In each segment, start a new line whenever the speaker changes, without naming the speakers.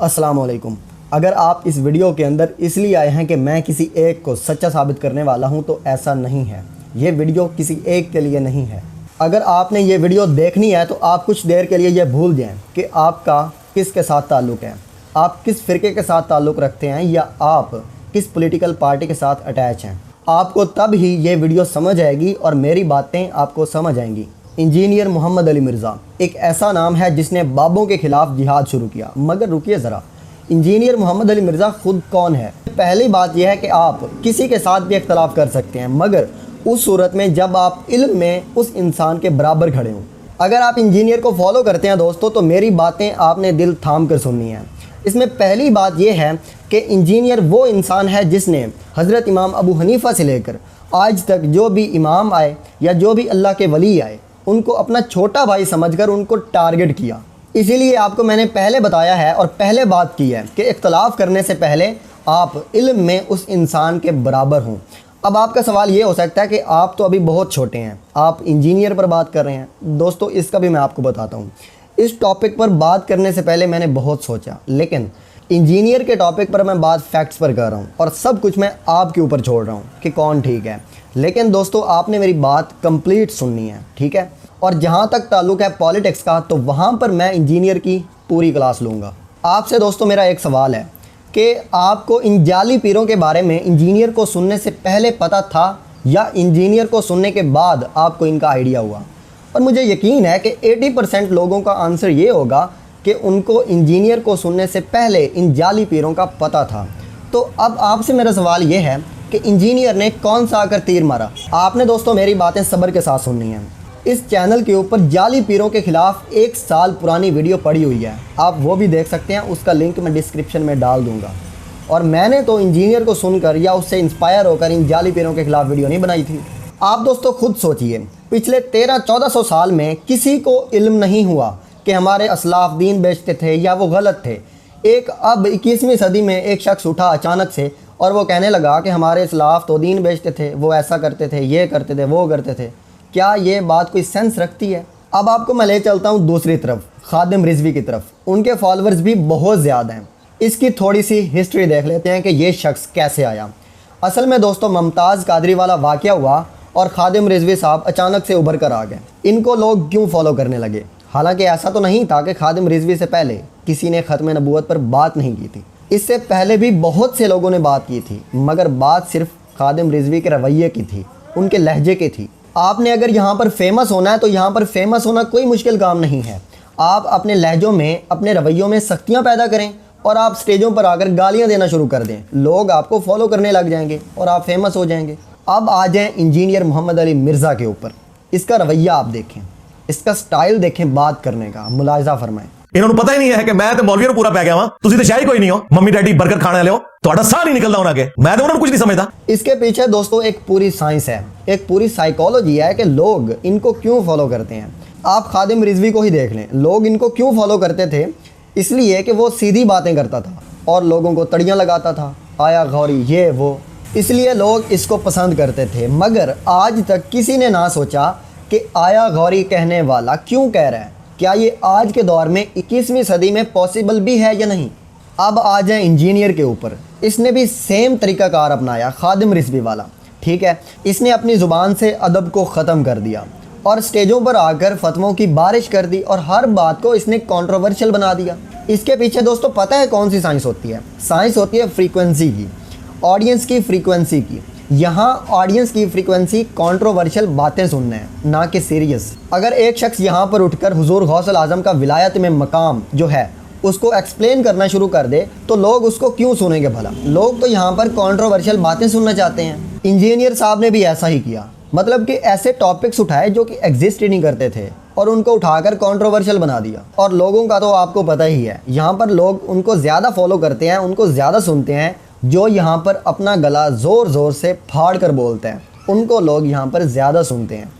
अस्सलाम वालेकुम। अगर आप इस वीडियो के अंदर इसलिए आए हैं कि मैं किसी एक को सच्चा साबित करने वाला हूं, तो ऐसा नहीं है। ये वीडियो किसी एक के लिए नहीं है। अगर आपने ये वीडियो देखनी है तो आप कुछ देर के लिए ये भूल जाएं कि आपका किसके साथ ताल्लुक़ है, आप किस फ़िरके के साथ ताल्लुक़ रखते हैं या आप किस पॉलिटिकल पार्टी के साथ अटैच हैं। आपको तब ही ये वीडियो समझ आएगी और मेरी बातें आपको समझ आएंगी। इंजीनियर मोहम्मद अली मिर्ज़ा एक ऐसा नाम है जिसने बाबों के ख़िलाफ़ जिहाद शुरू किया। मगर रुकिए ज़रा, इंजीनियर मोहम्मद अली मिर्ज़ा ख़ुद कौन है? पहली बात यह है कि आप किसी के साथ भी इख्तलाफ कर सकते हैं, मगर उस सूरत में जब आप इल्म में उस इंसान के बराबर खड़े हों। अगर आप इंजीनियर को फॉलो करते हैं दोस्तों, तो मेरी बातें आपने दिल थाम कर सुननी है। इसमें पहली बात यह है कि इंजीनियर वो इंसान है जिसने हज़रत इमाम अबू हनीफ़ा से लेकर आज तक जो भी इमाम आए या जो भी अल्लाह के वली आए, उनको अपना छोटा भाई समझकर उनको टारगेट किया। इसीलिए आपको मैंने पहले बताया है और पहले बात की है कि इख्तलाफ करने से पहले आप इल्म में उस इंसान के बराबर हों। अब आपका सवाल ये हो सकता है कि आप तो अभी बहुत छोटे हैं, आप इंजीनियर पर बात कर रहे हैं। दोस्तों, इसका भी मैं आपको बताता हूँ। इस टॉपिक पर बात करने से पहले मैंने बहुत सोचा, लेकिन इंजीनियर के टॉपिक पर मैं बात फैक्ट्स पर कर रहा हूँ और सब कुछ मैं आपके ऊपर छोड़ रहा हूँ कि कौन ठीक है। लेकिन दोस्तों, आपने मेरी बात कंप्लीट सुननी है, ठीक है? और जहाँ तक ताल्लुक़ है पॉलिटिक्स का, तो वहाँ पर मैं इंजीनियर की पूरी क्लास लूँगा। आपसे दोस्तों मेरा एक सवाल है कि आपको इन जाली पीरों के बारे में इंजीनियर को सुनने से पहले पता था या इंजीनियर को सुनने के बाद आपको इनका आइडिया हुआ? और मुझे यकीन है कि 80% लोगों का आंसर ये होगा कि उनको इंजीनियर को सुनने से पहले इन जाली पीरों का पता था। तो अब आपसे मेरा सवाल ये है कि इंजीनियर ने कौन सा आकर तीर मारा? आपने दोस्तों मेरी बातें सब्र के साथ सुननी है। इस चैनल के ऊपर जाली पीरों के ख़िलाफ़ 1 साल पुरानी वीडियो पड़ी हुई है, आप वो भी देख सकते हैं। उसका लिंक मैं डिस्क्रिप्शन में डाल दूँगा। और मैंने तो इंजीनियर को सुनकर या उससे इंस्पायर होकर इन जाली पीरों के ख़िलाफ़ वीडियो नहीं बनाई थी। आप दोस्तों खुद सोचिए, पिछले 1300-1400 साल में किसी को इल्म नहीं हुआ कि हमारे असलाफ दीन बेचते थे या वो गलत थे। एक अब 21वीं सदी में एक शख्स उठा अचानक से और वो कहने लगा कि हमारे असलाफ तो दीन बेचते थे, वो ऐसा करते थे, ये करते थे, वो करते थे। क्या ये बात कोई सेंस रखती है? अब आपको मैं ले चलता हूँ दूसरी तरफ, खादिम रिजवी की तरफ। उनके फॉलोअर्स भी बहुत ज़्यादा हैं। इसकी थोड़ी सी हिस्ट्री देख लेते हैं कि ये शख्स कैसे आया। असल में दोस्तों मुमताज़ कादरी वाला वाक़या हुआ और खादिम रिजवी साहब अचानक से उभर कर आ गए। इनको लोग क्यों फॉलो करने लगे? हालांकि ऐसा तो नहीं था कि खादिम रिजवी से पहले किसी ने ख़त्म नबूवत पर बात नहीं की थी। इससे पहले भी बहुत से लोगों ने बात की थी, मगर बात सिर्फ खादिम रिजवी के रवैये की थी, उनके लहजे की थी। आपने अगर यहाँ पर फेमस होना है तो यहाँ पर फेमस होना कोई मुश्किल काम नहीं है। आप अपने लहजों में, अपने रवैयों में सख्तियाँ पैदा करें और आप स्टेजों पर आकर गालियाँ देना शुरू कर दें। लोग आपको फॉलो करने लग जाएंगे और आप फेमस हो जाएंगे। अब आ जाएं इंजीनियर मोहम्मद अली मिर्ज़ा के ऊपर। इसका रवैया आप देखें, इसका स्टाइल देखें बात करने का, मुलाहिजा फरमाएं।
इन्होंने पता ही नहीं है कि मैं तो मौलवी पूरा पै गया वहां, तुसी तो शायद कोई नहीं हो, मम्मी डैडी बर्गर खाने वाले हो, थोड़ा सा नहीं निकलता उन्होंने, मैं तो उन्होंने कुछ नहीं समझता।
इसके पीछे दोस्तों एक पूरी साइंस है, एक पूरी साइकोलॉजी है कि लोग इनको क्यों फॉलो करते हैं। आप खादिम रिजवी को ही देख लें, लोग इनको क्यों फॉलो करते थे? इसलिए कि वो सीधी बातें करता था और लोगों को तड़ियाँ लगाता था, आया गौरी ये वो, इसलिए लोग इसको पसंद करते थे। मगर आज तक किसी ने ना सोचा कि आया गौरी कहने वाला क्यों कह रहा है, क्या ये आज के दौर में 21वीं सदी में पॉसिबल भी है या नहीं। अब आ जाए इंजीनियर के ऊपर। इसने भी सेम तरीक़ाकार अपनाया, खादिम रिजवी वाला, ठीक है। इसने अपनी ज़ुबान से अदब को ख़त्म कर दिया और स्टेजों पर आकर फतवों की बारिश कर दी और हर बात को इसने कंट्रोवर्शियल बना दिया। इसके पीछे दोस्तों पता है कौन सी साइंस होती है? साइंस होती है फ्रीक्वेंसी की, ऑडियंस की फ्रीक्वेंसी की। यहाँ ऑडियंस की फ्रीक्वेंसी कंट्रोवर्शियल बातें सुनना है, ना कि सीरियस। अगर एक शख्स यहाँ पर उठकर हुजूर गौसुल आज़म का विलायत में मकाम जो है उसको एक्सप्लेन करना शुरू कर दे, तो लोग उसको क्यों सुनेंगे भला? लोग तो यहाँ पर कंट्रोवर्शियल बातें सुनना चाहते हैं। इंजीनियर साहब ने भी ऐसा ही किया, मतलब कि ऐसे टॉपिक्स उठाए जो कि एग्जिस्ट ही नहीं करते थे और उनको उठाकर कंट्रोवर्शियल बना दिया। और लोगों का तो आपको पता ही है, यहाँ पर लोग उनको ज़्यादा फॉलो करते हैं, उनको ज़्यादा सुनते हैं जो यहाँ पर अपना गला ज़ोर ज़ोर से फाड़ कर बोलते हैं, उनको लोग यहाँ पर ज़्यादा सुनते हैं।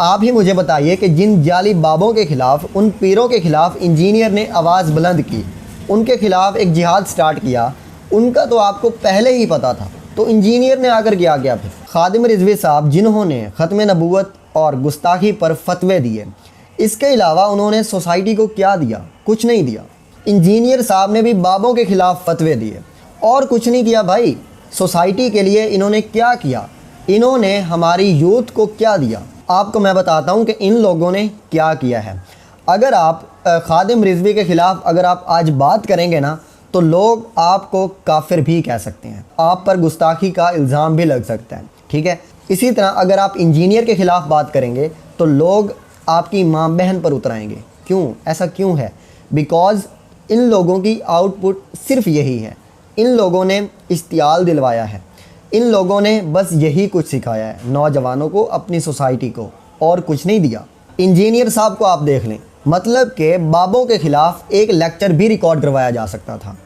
आप ही मुझे बताइए कि जिन जाली बाबों के ख़िलाफ़, उन पीरों के ख़िलाफ़ इंजीनियर ने आवाज़ बुलंद की, उनके ख़िलाफ़ एक जिहाद स्टार्ट किया, उनका तो आपको पहले ही पता था, तो इंजीनियर ने आकर क्या किया फिर? खादिम रिजवी साहब जिन्होंने ख़त्म नबूवत और गुस्ताखी पर फतवे दिए, इसके अलावा उन्होंने सोसाइटी को क्या दिया? कुछ नहीं दिया। इंजीनियर साहब ने भी बाबों के खिलाफ फतवे दिए और कुछ नहीं किया भाई। सोसाइटी के लिए इन्होंने क्या किया, इन्होंने हमारी यूथ को क्या दिया। आपको मैं बताता हूँ कि इन लोगों ने क्या किया है। अगर आप खादिम रिजवी के ख़िलाफ़ अगर आप आज बात करेंगे ना तो लोग आपको काफिर भी कह सकते हैं, आप पर गुस्ताखी का इल्ज़ाम भी लग सकता है, ठीक है। इसी तरह अगर आप इंजीनियर के ख़िलाफ़ बात करेंगे तो लोग आपकी माँ बहन पर उतर आएंगे। क्यों, ऐसा क्यों है? बिकॉज़ इन लोगों की आउटपुट सिर्फ यही है। इन लोगों ने इश्तियाल दिलवाया है, इन लोगों ने बस यही कुछ सिखाया है नौजवानों को, अपनी सोसाइटी को, और कुछ नहीं दिया। इंजीनियर साहब को आप देख लें, मतलब कि बाबों के ख़िलाफ़ एक लेक्चर भी रिकॉर्ड करवाया जा सकता था।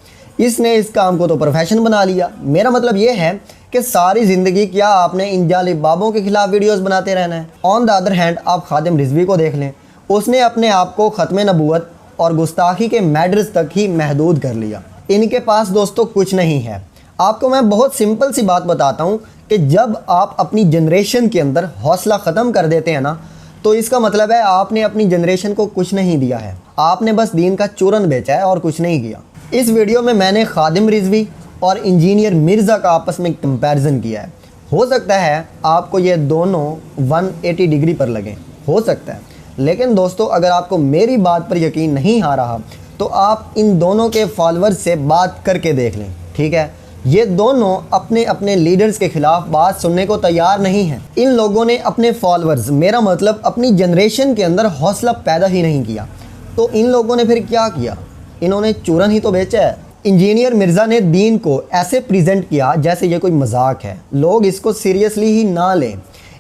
इसने इस काम को तो प्रोफेशन बना लिया। मेरा मतलब ये है कि सारी ज़िंदगी क्या आपने इन जालिब बाबों के ख़िलाफ़ वीडियोस बनाते रहना है? ऑन द अदर हैंड आप खादिम रिजवी को देख लें, उसने अपने आप को ख़त्म नबूवत और गुस्ताखी के मैडल्स तक ही महदूद कर लिया। इनके पास दोस्तों कुछ नहीं है। आपको मैं बहुत सिंपल सी बात बताता हूँ कि जब आप अपनी जनरेशन के अंदर हौसला ख़त्म कर देते हैं ना, तो इसका मतलब है आपने अपनी जनरेशन को कुछ नहीं दिया है, आपने बस दीन का चूरन बेचा है और कुछ नहीं किया। इस वीडियो में मैंने खादिम रिजवी और इंजीनियर मिर्ज़ा का आपस में कंपैरिजन किया है। हो सकता है आपको ये दोनों 180 डिग्री पर लगें, हो सकता है, लेकिन दोस्तों अगर आपको मेरी बात पर यकीन नहीं आ रहा तो आप इन दोनों के फॉलोअर्स से बात करके देख लें, ठीक है। ये दोनों अपने अपने लीडर्स के खिलाफ बात सुनने को तैयार नहीं हैं। इन लोगों ने अपने फॉलोअर्स, मेरा मतलब अपनी जनरेशन के अंदर हौसला पैदा ही नहीं किया, तो इन लोगों ने फिर क्या किया? इन्होंने चूरन ही तो बेचा है। इंजीनियर मिर्ज़ा ने दीन को ऐसे प्रेजेंट किया जैसे ये कोई मजाक है, लोग इसको सीरियसली ही ना लें।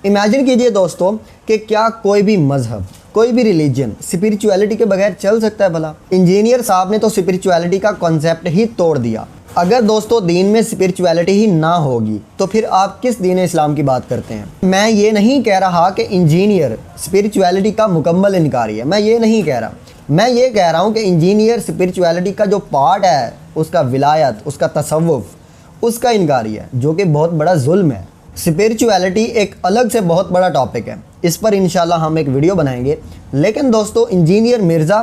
इमेजिन कीजिए दोस्तों कि क्या कोई भी मजहब, कोई भी रिलीजन स्पिरिचुअलिटी के बगैर चल सकता है भला? इंजीनियर साहब ने तो स्पिरिचुअलिटी का कॉन्सेप्ट ही तोड़ दिया। अगर दोस्तों दीन में स्पिरिचुअलिटी ही ना होगी तो फिर आप किस दीन इस्लाम की बात करते हैं? मैं ये नहीं कह रहा कि इंजीनियर स्पिरिचुअलिटी का मुकम्मल इनकारी है, मैं ये नहीं कह रहा। मैं ये कह रहा हूँ कि इंजीनियर स्पिरिचुअलिटी का जो पार्ट है, उसका विलायत, उसका तसव्वुफ, उसका इनकारी है, जो कि बहुत बड़ा जुल्म है। स्पिरिचुअलिटी एक अलग से बहुत बड़ा टॉपिक है, इस पर इंशाल्लाह हम एक वीडियो बनाएंगे। लेकिन दोस्तों इंजीनियर मिर्ज़ा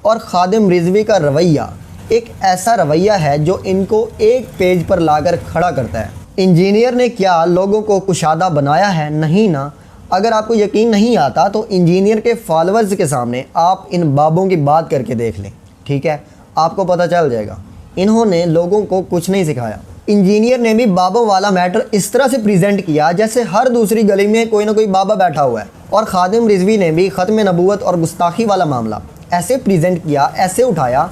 और खादिम रिजवी का रवैया एक ऐसा रवैया है जो इनको एक पेज पर लाकर खड़ा करता है। इंजीनियर ने क्या लोगों को कुशादा बनाया है? नहीं ना। अगर आपको यकीन नहीं आता तो इंजीनियर के फॉलोअर्स के सामने आप इन बाबों की बात करके देख लें, ठीक है, आपको पता चल जाएगा। इन्होंने लोगों को कुछ नहीं सिखाया। इंजीनियर ने भी बाबों वाला मैटर इस तरह से प्रेजेंट किया जैसे हर दूसरी गली में कोई ना कोई बाबा बैठा हुआ है, और खादिम रिजवी ने भी ख़त्म नबूवत और गुस्ताखी वाला मामला ऐसे प्रेजेंट किया, ऐसे उठाया,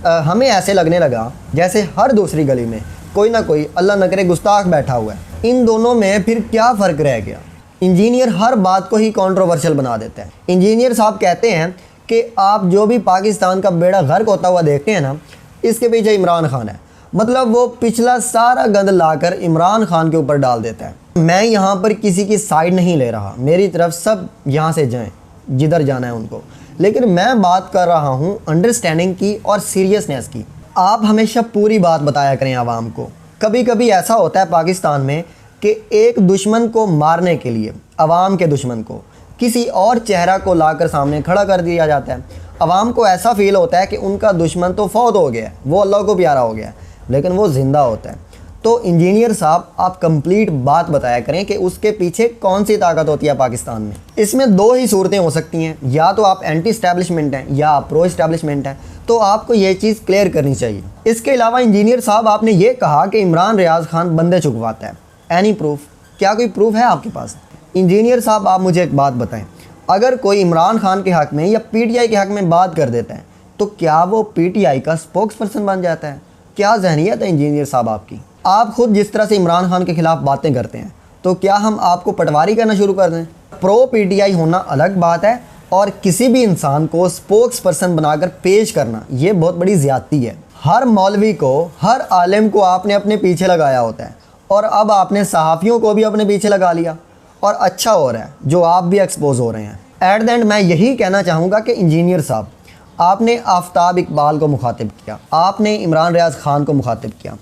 हमें ऐसे लगने लगा जैसे हर दूसरी गली में कोई ना कोई अल्लाह न करे गुस्ताख बैठा हुआ है। इन दोनों में फिर क्या फ़र्क रह गया? इंजीनियर हर बात को ही कंट्रोवर्शियल बना देते हैं। इंजीनियर साहब कहते हैं कि आप जो भी पाकिस्तान का बेड़ा गर्क होता हुआ देखते हैं ना, इसके पीछे इमरान खान है। मतलब वो पिछला सारा गंद लाकर इमरान खान के ऊपर डाल देता है। मैं यहाँ पर किसी की साइड नहीं ले रहा, मेरी तरफ सब यहाँ से जाएं जिधर जाना है उनको, लेकिन मैं बात कर रहा हूँ अंडरस्टैंडिंग की और सीरियसनेस की। आप हमेशा पूरी बात बताया करें आवाम को। कभी कभी ऐसा होता है पाकिस्तान में कि एक दुश्मन को मारने के लिए आवाम के दुश्मन को किसी और चेहरा को लाकर सामने खड़ा कर दिया जाता है। आवाम को ऐसा फील होता है कि उनका दुश्मन तो फौत हो गया है, वो अल्लाह को प्यारा हो गया है, लेकिन वो ज़िंदा होता है। तो इंजीनियर साहब आप कंप्लीट बात बताया करें कि उसके पीछे कौन सी ताकत होती है पाकिस्तान में। इसमें दो ही सूरतें हो सकती हैं, या तो आप एंटी इस्टेब्लिशमेंट हैं या आप प्रो इस्टेब्लिशमेंट हैं, तो आपको ये चीज़ क्लियर करनी चाहिए। इसके अलावा इंजीनियर साहब आपने ये कहा कि इमरान रियाज खान बंदे चुकवाता है, एनी प्रूफ? क्या कोई प्रूफ है आपके पास? इंजीनियर साहब आप मुझे एक बात बताएं, अगर कोई इमरान खान के हक़ में या पीटीआई के हक़ में बात कर देता है तो क्या वो पीटीआई का स्पोक्स पर्सन बन जाता है? क्या ज़हनियत है इंजीनियर साहब आपकी? आप खुद जिस तरह से इमरान खान के ख़िलाफ़ बातें करते हैं, तो क्या हम आपको पटवारी करना शुरू कर दें? प्रो पीटीआई होना अलग बात है, और किसी भी इंसान को स्पोक्स पर्सन बनाकर पेश करना ये बहुत बड़ी ज़्यादती है। हर मौलवी को, हर आलिम को आपने अपने पीछे लगाया होता है, और अब आपने सहाफ़ियों को भी अपने पीछे लगा लिया, और अच्छा हो रहा है जो आप भी एक्सपोज हो रहे हैं। एट द एंड मैं यही कहना चाहूँगा कि इंजीनियर साहब आपने आफ्ताब इकबाल को मुखातिब किया, आपने इमरान रियाज खान को मुखातिब किया,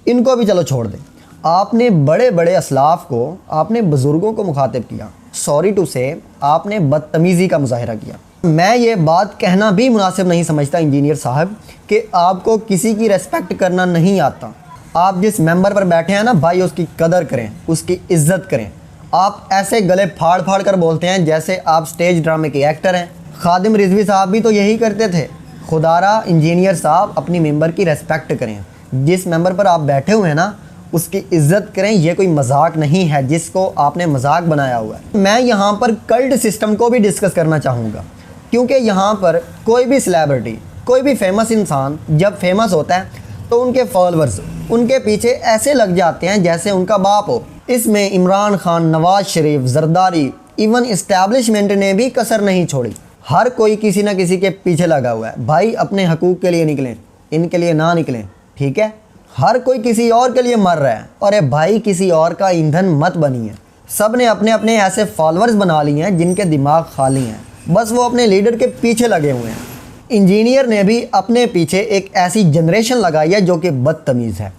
इनको भी चलो छोड़ दें। आपने बड़े बड़े असलाफ़ को, आपने बुज़ुर्गों को मुखातिब किया। सॉरी टू से आपने बदतमीज़ी का मुजाहिरा किया। मैं ये बात कहना भी मुनासिब नहीं समझता इंजीनियर साहब कि आपको किसी की रेस्पेक्ट करना नहीं आता। आप जिस मेंबर पर बैठे हैं ना भाई, उसकी कदर करें, उसकी इज्जत करें। आप ऐसे गले फाड़ फाड़ कर बोलते हैं जैसे आप स्टेज ड्रामे के एक्टर हैं। खादिम रिजवी साहब भी तो यही करते थे। खुदारा इंजीनियर साहब अपनी मेंबर की रेस्पेक्ट करें। जिस मेंबर पर आप बैठे हुए हैं ना, उसकी इज्जत करें। ये कोई मजाक नहीं है जिसको आपने मजाक बनाया हुआ है। मैं यहाँ पर कल्ट सिस्टम को भी डिस्कस करना चाहूँगा, क्योंकि यहाँ पर कोई भी सेलिब्रिटी, कोई भी फेमस इंसान जब फेमस होता है तो उनके फॉलोअर्स उनके पीछे ऐसे लग जाते हैं जैसे उनका बाप हो। इसमें इमरान खान, नवाज शरीफ, जरदारी, इवन इस्टेब्लिशमेंट ने भी कसर नहीं छोड़ी। हर कोई किसी ना किसी के पीछे लगा हुआ है। भाई अपने हकूक़ के लिए निकलें, इनके लिए ना निकलें, ठीक है। हर कोई किसी और के लिए मर रहा है। और भाई किसी और का ईंधन मत बनिए। सब ने अपने अपने ऐसे फॉलोअर्स बना लिए हैं जिनके दिमाग खाली हैं, बस वो अपने लीडर के पीछे लगे हुए हैं। इंजीनियर ने भी अपने पीछे एक ऐसी जनरेशन लगाई है जो कि बदतमीज़ है,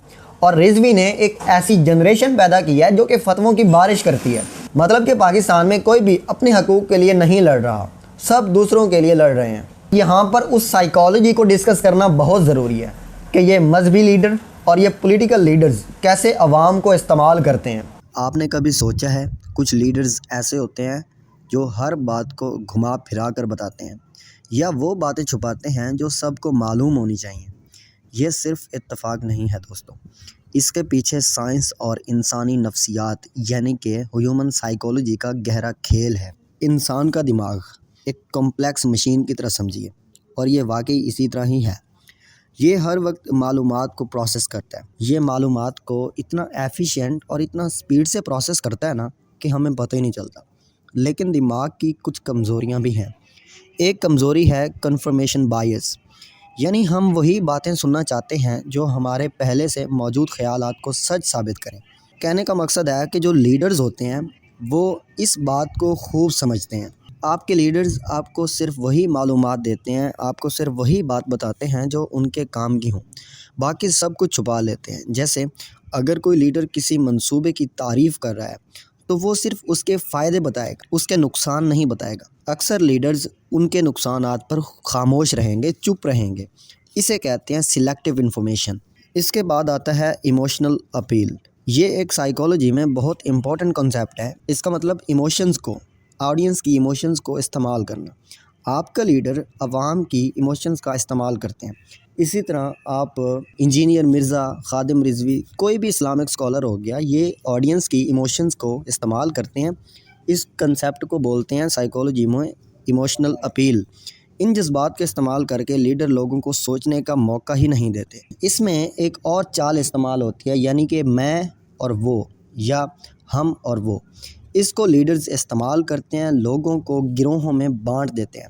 और रिजवी ने एक ऐसी जनरेशन पैदा की है जो कि फतवों की बारिश करती है। मतलब कि पाकिस्तान में कोई भी अपने हकूक़ के लिए नहीं लड़ रहा, सब दूसरों के लिए लड़ रहे हैं। यहाँ पर उस साइकोलॉजी को डिस्कस करना बहुत ज़रूरी है कि ये मजहबी लीडर और ये पॉलिटिकल लीडर्स कैसे अवाम को इस्तेमाल करते हैं।
आपने कभी सोचा है, कुछ लीडर्स ऐसे होते हैं जो हर बात को घुमा फिरा कर बताते हैं, या वो बातें छुपाते हैं जो सबको मालूम होनी चाहिए। ये सिर्फ इत्तेफाक नहीं है दोस्तों, इसके पीछे साइंस और इंसानी नफ्सियात यानी कि ह्यूमन साइकोलॉजी का गहरा खेल है। इंसान का दिमाग एक कॉम्प्लेक्स मशीन की तरह समझिए, और ये वाकई इसी तरह ही है। ये हर वक्त मालूमात को प्रोसेस करता है। ये मालूमात को इतना एफिशिएंट और इतना स्पीड से प्रोसेस करता है ना कि हमें पता ही नहीं चलता। लेकिन दिमाग की कुछ कमज़ोरियाँ भी हैं। एक कमज़ोरी है कन्फर्मेशन बायस, यानी हम वही बातें सुनना चाहते हैं जो हमारे पहले से मौजूद ख़यालात को सच साबित करें। कहने का मकसद है कि जो लीडर्स होते हैं वो इस बात को खूब समझते हैं। आपके लीडर्स आपको सिर्फ वही मालूमात देते हैं, आपको सिर्फ वही बात बताते हैं जो उनके काम की हो, बाकी सब कुछ छुपा लेते हैं। जैसे अगर कोई लीडर किसी मंसूबे की तारीफ़ कर रहा है तो वो सिर्फ उसके फ़ायदे बताएगा, उसके नुकसान नहीं बताएगा। अक्सर लीडर्स उनके नुकसानात पर खामोश रहेंगे, चुप रहेंगे। इसे कहते हैं सिलेक्टिव इन्फॉर्मेशन। इसके बाद आता है इमोशनल अपील। ये एक साइकोलॉजी में बहुत इंपॉर्टेंट कॉन्सेप्ट है। इसका मतलब इमोशंस को, ऑडियंस की इमोशंस को इस्तेमाल करना। आपका लीडर अवाम की इमोशंस का इस्तेमाल करते हैं। इसी तरह आप इंजीनियर मिर्ज़ा, खादिम रिजवी, कोई भी इस्लामिक स्कॉलर हो गया, ये ऑडियंस की इमोशंस को इस्तेमाल करते हैं। इस कंसेप्ट को बोलते हैं साइकोलॉजी में इमोशनल अपील। इन जज्बात के इस्तेमाल करके लीडर लोगों को सोचने का मौका ही नहीं देते। इसमें एक और चाल इस्तेमाल होती है, यानी कि मैं और वो या हम और वो। इसको लीडर्स इस्तेमाल करते हैं, लोगों को गिरोहों में बांट देते हैं।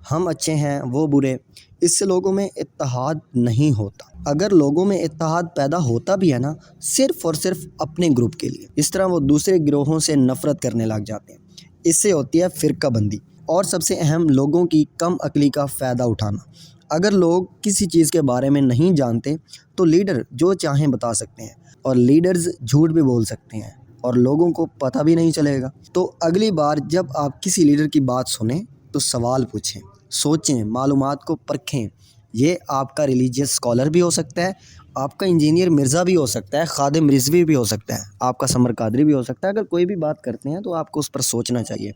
हम अच्छे हैं, वो बुरे। इससे लोगों में इत्तेहाद नहीं होता। अगर लोगों में इत्तेहाद पैदा होता भी है ना, सिर्फ़ और सिर्फ अपने ग्रुप के लिए, इस तरह वो दूसरे गिरोहों से नफ़रत करने लग जाते हैं। इससे होती है फ़िरका बंदी। और सबसे अहम, लोगों की कम अक्ली का फ़ायदा उठाना। अगर लोग किसी चीज़ के बारे में नहीं जानते तो लीडर जो चाहें बता सकते हैं, और लीडर्स झूठ भी बोल सकते हैं और लोगों को पता भी नहीं चलेगा। तो अगली बार जब आप किसी लीडर की बात सुनें तो सवाल पूछें, सोचें, मालूमात को परखें। ये आपका रिलीजियस स्कॉलर भी हो सकता है, आपका इंजीनियर मिर्ज़ा भी हो सकता है, खादिम रिजवी भी हो सकता है, आपका समर कादरी भी हो सकता है। अगर कोई भी बात करते हैं तो आपको उस पर सोचना चाहिए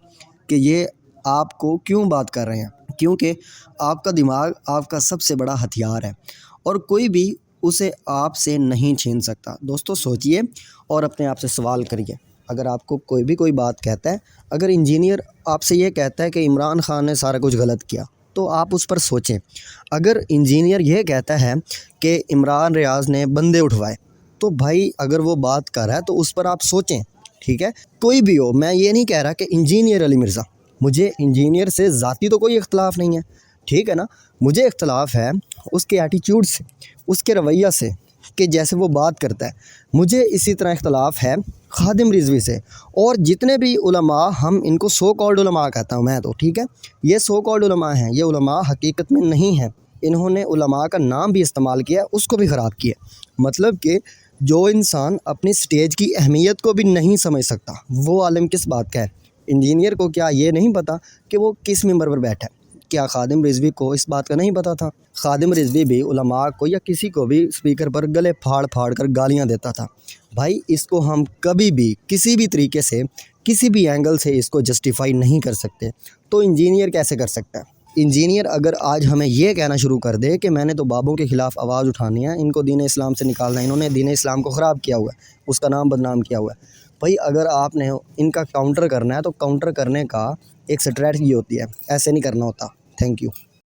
कि ये आपको क्यों बात कर रहे हैं, क्योंकि आपका दिमाग आपका सबसे बड़ा हथियार है और कोई भी उसे आपसे नहीं छीन सकता। दोस्तों सोचिए और अपने आप से सवाल करिए। अगर आपको कोई भी कोई बात कहता है, अगर इंजीनियर आपसे ये कहता है कि इमरान खान ने सारा कुछ गलत किया, तो आप उस पर सोचें। अगर इंजीनियर ये कहता है कि इमरान रियाज ने बंदे उठवाए, तो भाई अगर वो बात कर रहा है तो उस पर आप सोचें, ठीक है। कोई भी हो, मैं ये नहीं कह रहा कि इंजीनियर अली मिर्ज़ा, मुझे इंजीनियर से ज़ाती तो कोई इख्तलाफ नहीं है, ठीक है ना। मुझे इख्तलाफ है उसके एटीट्यूड से, उसके रवैया से, कि जैसे वो बात करता है। मुझे इसी तरह इख्तलाफ है खादिम रिजवी से और जितने भी उलमा, हम इनको सो कॉल्ड उलमा कहता हूँ मैं तो, ठीक है। ये सो कॉल्ड उलमा हैं, ये उलमा हकीकत में नहीं है। इन्होंने उलमा का नाम भी इस्तेमाल किया, उसको भी ख़राब किया। मतलब कि जो इंसान अपनी स्टेज की अहमियत को भी नहीं समझ सकता, वो आलिम किस बात का है। इंजीनियर को क्या ये नहीं पता कि वो किस मिंबर पर बैठा है, क्या खादिम रिजवी को इस बात का नहीं पता था? खादिम रिजवी भी उलमा को या किसी को भी स्पीकर पर गले फाड़ फाड़ कर गालियाँ देता था। भाई इसको हम कभी भी किसी भी तरीके से किसी भी एंगल से इसको जस्टिफाई नहीं कर सकते। तो इंजीनियर कैसे कर सकता है? इंजीनियर अगर आज हमें ये कहना शुरू कर दे कि मैंने तो बाबों के ख़िलाफ़ आवाज़ उठानी है, इनको दीन इस्लाम से निकालना है, इन्होंने दीन इस्लाम को ख़राब किया हुआ है, उसका नाम बदनाम किया हुआ है। भाई अगर आपने इनका काउंटर करना है तो काउंटर करने का एक स्ट्रैटेजी होती है, ऐसे नहीं करना होता। Thank you.